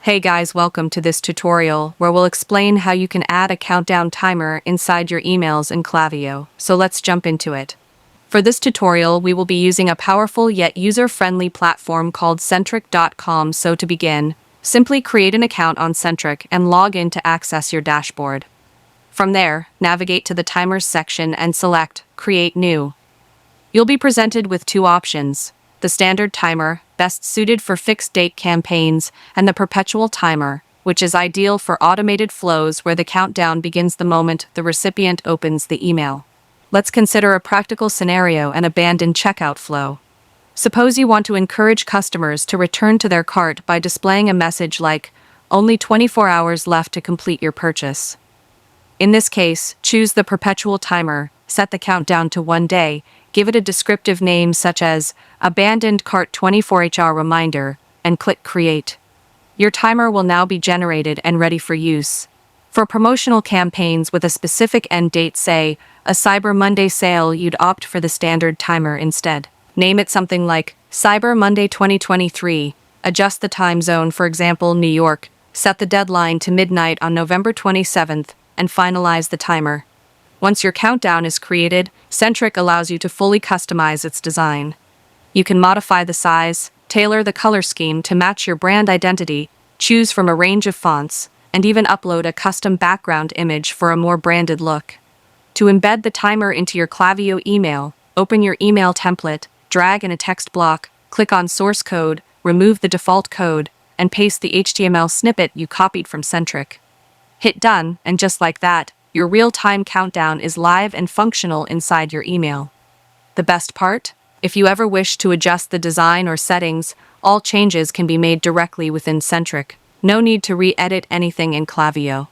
Hey guys, welcome to this tutorial where we'll explain how you can add a countdown timer inside your emails in Klaviyo. So let's jump into it. For this tutorial, we will be using a powerful yet user-friendly platform called Centric.com. So to begin, simply create an account on Centric and log in to access your dashboard. From there, navigate to the Timers section and select Create New. You'll be presented with two options: the standard timer, best suited for fixed-date campaigns, and the perpetual timer, which is ideal for automated flows where the countdown begins the moment the recipient opens the email. Let's consider a practical scenario: an abandoned checkout flow. Suppose you want to encourage customers to return to their cart by displaying a message like, "Only 24 hours left to complete your purchase." In this case, choose the perpetual timer, set the countdown to 1 day, give it a descriptive name such as Abandoned Cart 24HR Reminder, and click Create. Your timer will now be generated and ready for use. For promotional campaigns with a specific end date, say a Cyber Monday sale, you'd opt for the standard timer instead. Name it something like Cyber Monday 2023, adjust the time zone, for example, New York, set the deadline to midnight on November 27th, and finalize the timer. Once your countdown is created, Centric allows you to fully customize its design. You can modify the size, tailor the color scheme to match your brand identity, choose from a range of fonts, and even upload a custom background image for a more branded look. To embed the timer into your Klaviyo email, open your email template, drag in a text block, click on Source Code, remove the default code, and paste the HTML snippet you copied from Centric. Hit Done, and just like that, your real-time countdown is live and functional inside your email. The best part? If you ever wish to adjust the design or settings, all changes can be made directly within Centric. No need to re-edit anything in Klaviyo.